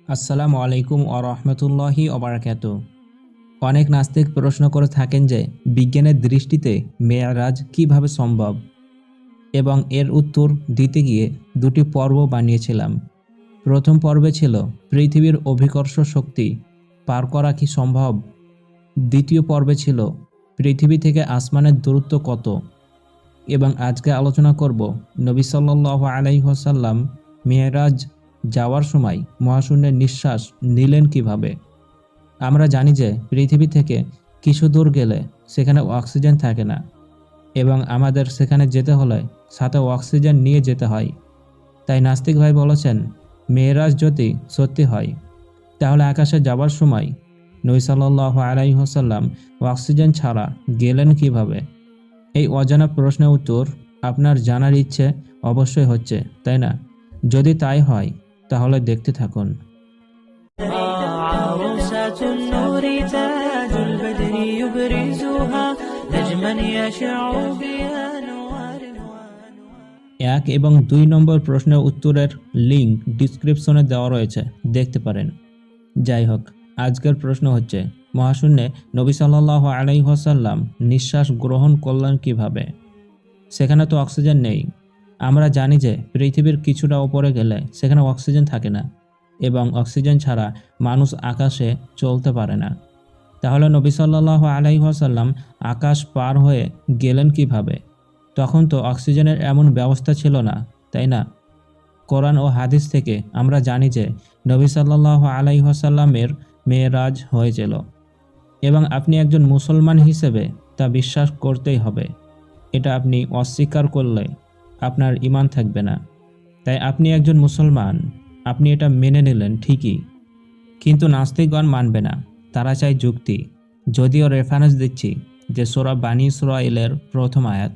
আসসালামু আলাইকুম ওয়া রাহমাতুল্লাহি ওয়া বারাকাতুহু। অনেক নাস্তিক প্রশ্ন করে থাকেন যে বিজ্ঞানের দৃষ্টিতে মেরাজ কিভাবে সম্ভব, এবং এর উত্তর দিতে গিয়ে দুটি পর্ব বানিয়েছিলাম। প্রথম পর্বে ছিল পৃথিবীর অভিকর্ষ শক্তি পার করা কি সম্ভব। দ্বিতীয় পর্বে ছিল পৃথিবী থেকে আসমানের দূরত্ব কত। এবং আজকে আলোচনা করব নবী সাল্লাল্লাহু আলাইহি ওয়াসাল্লাম মেরাজ যাওয়ার সময় মহাশূন্যের নিঃশ্বাস নিলেন কিভাবে। আমরা জানি যে পৃথিবী থেকে কিছু দূর গেলে সেখানে অক্সিজেন থাকে না, এবং আমাদের সেখানে যেতে হলে সাথে অক্সিজেন নিয়ে যেতে হয়। তাই নাস্তিক ভাই বলেছেন, মেরাজ যদি সত্যি হয় তাহলে আকাশে যাবার সময় নবী সাল্লাল্লাহু আলাইহি ওয়াসাল্লাম অক্সিজেন ছাড়া গেলেন কিভাবে। এই অজানা প্রশ্নের উত্তর আপনার জানার ইচ্ছে অবশ্যই হচ্ছে, তাই না? যদি তাই হয় তাহলে দেখতে থাকুন। عروسة النور تاج البدر يبرزها نجما يشع بأنوار 1 এবং 2 নম্বর প্রশ্নের উত্তরের লিঙ্ক ডিসক্রিপশনে দেওয়া রয়েছে, দেখতে পারেন। যাই হোক, আজকের প্রশ্ন হচ্ছে, মহাশূন্যে নবী সাল্লাল্লাহু আলাইহি ওয়াসাল্লাম নিঃশ্বাস গ্রহণ করলেন কিভাবে। সেখানে তো অক্সিজেন নেই। আমরা জানি যে পৃথিবীর কিছুটা উপরে গেলে সেখানে অক্সিজেন থাকে না, এবং অক্সিজেন ছাড়া মানুষ আকাশে চলতে পারে না। তাহলে নবী সাল্লাল্লাহু আলাইহি ওয়াসাল্লাম আকাশ পার হয়ে গেলেন কিভাবে? তখন তো অক্সিজেনের এমন ব্যবস্থা ছিল না, তাই না? কোরআন ও হাদিস থেকে আমরা জানি যে নবী সাল্লাল্লাহু আলাইহি ওয়াসাল্লামের মেরাজ হয়েছিল, এবং আপনি একজন মুসলমান হিসেবে তা বিশ্বাস করতেই হবে। এটা আপনি অস্বীকার করলে আপনার ঈমান থাকবে না। তাই আপনি একজন মুসলমান, আপনি এটা মেনে নিলেন ঠিকই, কিন্তু নাস্তিকগণ মানবে না। তারা চায় যুক্তি। যদিও রেফারেন্স দিচ্ছি যে সূরা বানী ইসরাঈলের প্রথম আয়াত।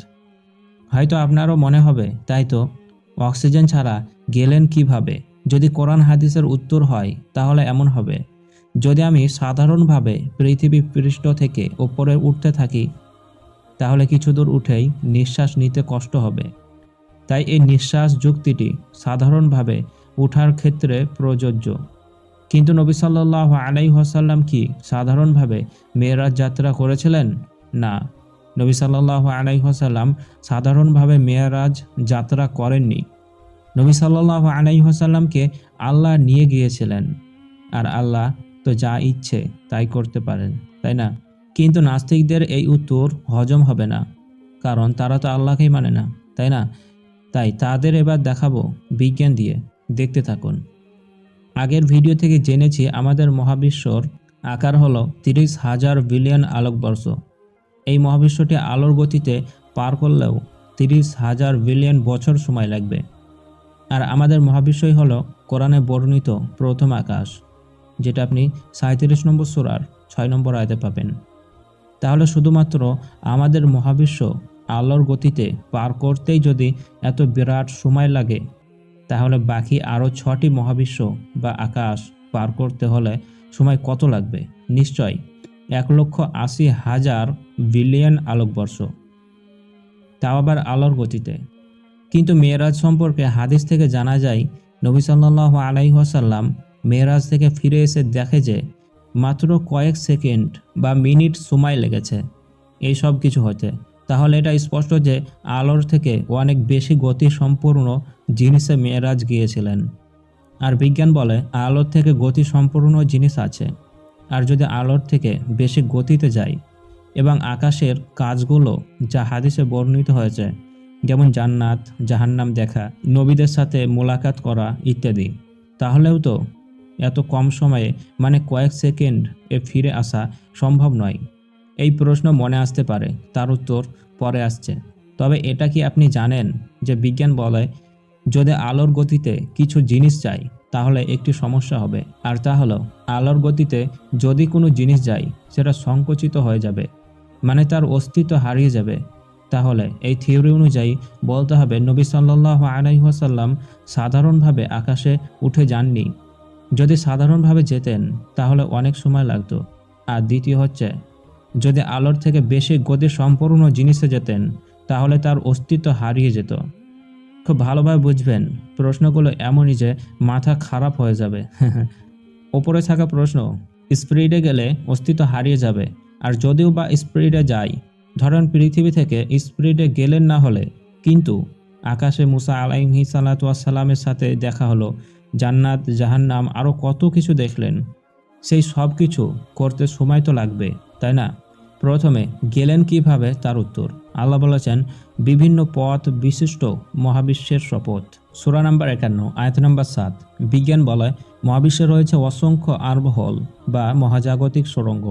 হয়তো আপনারও মনে হবে, তাই তো, অক্সিজেন ছাড়া গেলেন কিভাবে? যদি কোরআন হাদিসের উত্তর হয় তাহলে এমন হবে, যদি আমি সাধারণভাবে পৃথিবী পৃষ্ঠ থেকে উপরে উঠতে থাকি তাহলে কিছু দূর উঠেই নিঃশ্বাস নিতে কষ্ট হবে। তাই এই নিঃশ্বাস যুক্তিটি সাধারণভাবে উঠার ক্ষেত্রে প্রযোজ্য। কিন্তু নবী সাল্লাল্লাহু আলাইহি ওয়াসাল্লাম কি সাধারণভাবে মেরাজ যাত্রা করেছিলেন? না, নবী সাল্লাল্লাহু আলাইহি ওয়াসাল্লাম সাধারণভাবে মেরাজ যাত্রা করেননি। নবী সাল্লাল্লাহু আলাইহি ওয়াসাল্লামকে আল্লাহ নিয়ে গিয়েছিলেন, আর আল্লাহ তো যা ইচ্ছে তাই করতে পারেন, তাই না? কিন্তু নাস্তিকদের এই উত্তর হজম হবে না, কারণ তারা তো আল্লাহকেই মানে না, তাই না? তাই তাদের এবার দেখাবো বিজ্ঞান দিয়ে, দেখতে থাকুন। আগের ভিডিও থেকে জেনেছি আমাদের মহাবিশ্বর আকার হলো 30,000 বিলিয়ন আলোকবর্ষ। এই মহাবিশ্বটি আলোর গতিতে পার করলেও 30,000 বিলিয়ন বছর সময় লাগবে। আর আমাদের মহাবিশ্বই হলো কোরআনে বর্ণিত প্রথম আকাশ, যেটা আপনি 37 নম্বর সূরার 6 নম্বর আয়াতে পাবেন। তাহলে শুধুমাত্র আমাদের মহাবিশ্ব আলোর গতিতে পার করতেই যদি এত বিরাট সময় লাগে, তাহলে বাকি আরও 6টি মহাবিশ্ব বা আকাশ পার করতে হলে সময় কত লাগবে? নিশ্চয় 1,80,000 বিলিয়ন আলোকবর্ষ, তাও আবার আলোর গতিতে। কিন্তু মেরাজ সম্পর্কে হাদিস থেকে জানা যায়, নবী সাল্লাল্লাহু আলাইহি ওয়াসাল্লাম মেরাজ থেকে ফিরে এসে দেখে যে মাত্র কয়েক সেকেন্ড বা মিনিট সময় লেগেছে এই সব কিছু হতে। তাহলে এটা স্পষ্ট যে আলোর থেকে অনেক বেশি গতি সম্পূর্ণ জিনিসে মেরাজ গিয়েছিলেন। আর বিজ্ঞান বলে আলোর থেকে গতি সম্পূর্ণ জিনিস আছে। আর যদি আলোর থেকে বেশি গতিতে যায় এবং আকাশের কাজগুলো যা হাদিসে বর্ণিত হয়েছে, যেমন জান্নাত জাহান্নাম দেখা, নবীদের সাথে মোলাকাত করা ইত্যাদি, তাহলেও তো এত কম সময়ে মানে কয়েক সেকেন্ড ফিরে আসা সম্ভব নয়। এই প্রশ্ন মনে আসতে পারে, তার উত্তর পরে আসছে। তবে এটা কি আপনি জানেন যে বিজ্ঞান বলে যদি আলোর গতিতে কিছু জিনিস যায় তাহলে একটি সমস্যা হবে, আর তা হলো আলোর গতিতে যদি কোনো জিনিস যায় সেটা সংকুচিত হয়ে যাবে, মানে তার অস্তিত্ব হারিয়ে যাবে। তাহলে এই থিওরি অনুযায়ী বলতে হবে নবী সাল্লাল্লাহু আলাইহি ওয়াসাল্লাম সাধারণভাবে আকাশে উঠে যাননি। যদি সাধারণভাবে যেতেন তাহলে অনেক সময় লাগতো। আর দ্বিতীয় হচ্ছে, যদি আলোর থেকে বেশি গতি সম্পূর্ণ জিনিসে যেতেন তাহলে তার অস্তিত্ব হারিয়ে যেত। খুব ভালোভাবে বুঝবেন, প্রশ্নগুলো এমনই যে মাথা খারাপ হয়ে যাবে। ওপরে থাকা প্রশ্ন, স্পিরিটে গেলে অস্তিত্ব হারিয়ে যাবে, আর যদিও বা স্পিরিটে যায়, ধরেন পৃথিবী থেকে স্পিরিটে গেলেন না হলে কিন্তু আকাশে মুসা আলাইহিস সালাতু ওয়াস সালামের সাথে দেখা হলো, জান্নাত জাহান্নাম আরও কত কিছু দেখলেন, সেই সব কিছু করতে সময় তো লাগবে, তাই না? প্রথমে গেলেন কিভাবে তার উত্তর আল্লাহ বলেছেন, বিভিন্ন পথ বিশিষ্ট মহাবিশ্বের শপথ। সূরা নাম্বার 51 আয়াত নাম্বার 7। বিজ্ঞান বলে মহাবিশ্বে রয়েছে অসংখ্য আর্মহোল বা মহাজাগতিক সুড়ঙ্গ।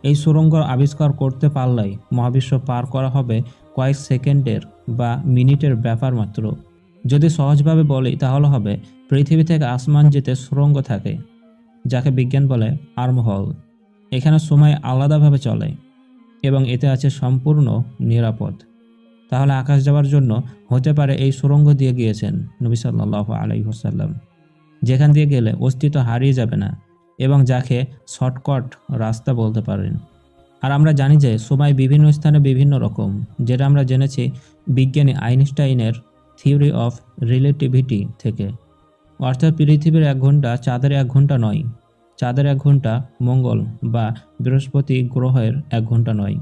এই সুড়ঙ্গ আবিষ্কার করতে পারলেই মহাবিশ্ব পার করা হবে কয়েক সেকেন্ডের বা মিনিটের ব্যাপার মাত্র। যদি সহজভাবে বলি তাহলে হবে, পৃথিবী থেকে আসমান যেতে সুড়ঙ্গ থাকে, যাকে বিজ্ঞান বলে আর্মহোল। এখানে সময় আলাদাভাবে চলে এবং এতে আছে সম্পূর্ণ নিরাপদ। তাহলে আকাশ যাওয়ার জন্য হতে পারে এই সুড়ঙ্গ দিয়ে গিয়েছেন নবী সাল্লাল্লাহু আলাইহি ওয়াসাল্লাম, যেখান দিয়ে গেলে অস্তিত্ব হারিয়ে যাবে না এবং যাকে শর্টকাট রাস্তা বলতে পারেন। আর আমরা জানি যে সময় বিভিন্ন স্থানে বিভিন্ন রকম, যেটা আমরা জেনেছি বিজ্ঞানী আইনস্টাইনের থিওরি অফ রিলেটিভিটি থেকে। অর্থাৎ পৃথিবীর 1 ঘন্টা চাঁদের 1 ঘন্টা নয়, চাঁদের 1 ঘন্টা মঙ্গল বা বৃহস্পতি গ্রহের 1 ঘন্টা নয়।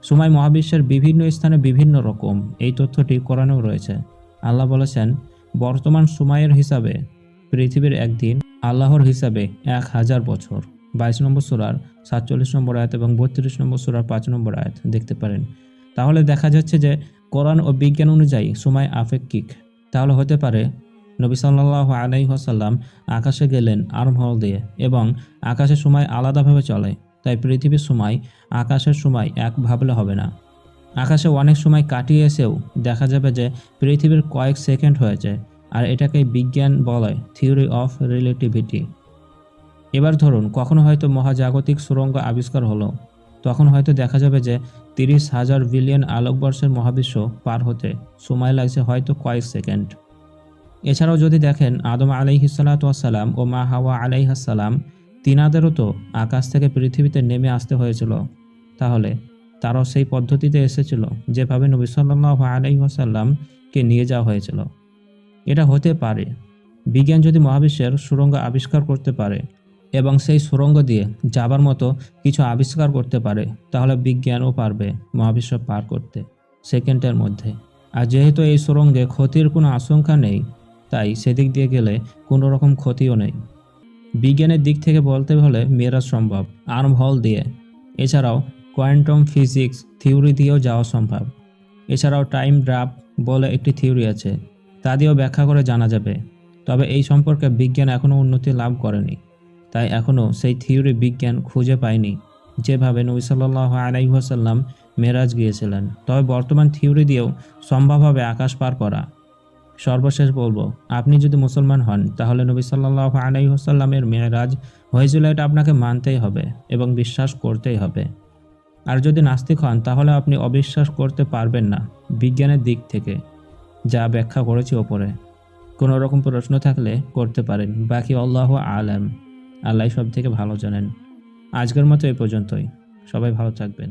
সময় মহাবিশ্বের বিভিন্ন স্থানে বিভিন্ন রকম, এই তথ্যটি কোরআনেও রয়েছে। আল্লাহ বলেছেন, বর্তমান সময়ের হিসাবে পৃথিবীর একদিন আল্লাহর হিসাবে 1000 বছর। 22 নম্বর সূরার 47 নম্বর আয়াত এবং 32 নম্বর সূরার 5 নম্বর আয়াত দেখতে পারেন। তাহলে দেখা যাচ্ছে যে কোরআন ও বিজ্ঞান অনুযায়ী সময় আপেক্ষিক। তাহলে হতে পারে নবী সাল্লাল্লাহু আলাইহি ওয়াসাল্লাম আকাশে গেলেন আর্মহোল দিয়ে এবং আকাশের সময় আলাদাভাবে চলে, তাই পৃথিবীর সময় আকাশের সময় এক ভাবলে হবে না। আকাশে অনেক সময় কাটিয়ে এসেও দেখা যাবে যে পৃথিবীর কয়েক সেকেন্ড হয়েছে, আর এটাকে বিজ্ঞান বলে থিওরি অফ রিলেটিভিটি। এবার ধরুন কখনো হয়তো মহাজাগতিক সুড়ঙ্গ আবিষ্কার হলো, তখন হয়তো দেখা যাবে যে 30,000 বিলিয়ন আলোকবর্ষের মহাবিশ্ব পার হতে সময় লাগছে হয়তো কয়েক সেকেন্ড। এছাড়াও যদি দেখেন আদম আলাইহিস সালাতু ওয়াস সালাম ও মা হাওয়া আলাইহাস সালাম, তিনাদেরও তো আকাশ থেকে পৃথিবীতে নেমে আসতে হয়েছিল, তাহলে তারাও সেই পদ্ধতিতে এসেছিল যেভাবে নবী সাল্লাল্লাহু আলাইহি ওয়াসাল্লামকে নিয়ে যাওয়া হয়েছিল। এটা হতে পারে বিজ্ঞান যদি মহাবিশ্বের সুড়ঙ্গ আবিষ্কার করতে পারে এবং সেই সুড়ঙ্গ দিয়ে যাবার মতো কিছু আবিষ্কার করতে পারে, তাহলে বিজ্ঞানও পারবে মহাবিশ্ব পার করতে সেকেন্ডের মধ্যে। আর যেহেতু এই সুড়ঙ্গে ক্ষতির কোনো আশঙ্কা নেই, তাই সেদিক দিয়ে গেলে কোনো রকম ক্ষতিও নেই। বিজ্ঞানের দিক থেকে বলতে হলে মেরাজ সম্ভব আর্মহোল দিয়ে। এছাড়াও কোয়ান্টাম ফিজিক্স থিওরি দিয়েও যাওয়া সম্ভব। এছাড়াও টাইম ড্রাপ বলে একটি থিওরি আছে, তা দিয়েও ব্যাখ্যা করে জানা যাবে। তবে এই সম্পর্কে বিজ্ঞান এখনও উন্নতি লাভ করেনি, তাই এখনও সেই থিওরি বিজ্ঞান খুঁজে পায়নি যেভাবে নবী সাল্লাল্লাহু আলাইহি ওয়াসাল্লাম মেরাজ গিয়েছিলেন। তবে বর্তমান থিওরি দিয়েও সম্ভব হবে আকাশ পার করা। সর্বশেষ বলবো, আপনি যদি মুসলমান হন তাহলে নবী সাল্লাল্লাহু আলাইহি ওয়াসাল্লামের মেরাজ হয়েছিল, এটা আপনাকে মানতেই হবে এবং বিশ্বাস করতেই হবে। আর যদি নাস্তিক হন তাহলে আপনি অবিশ্বাস করতে পারবেন না বিজ্ঞানের দিক থেকে, যা ব্যাখ্যা করেছি ওপরে। কোনো রকম প্রশ্ন থাকলে করতে পারেন, বাকি আল্লাহু আলাম, আল্লাহ সব থেকে ভালো জানেন। আজকের মতো এই পর্যন্তই, সবাই ভালো থাকবেন।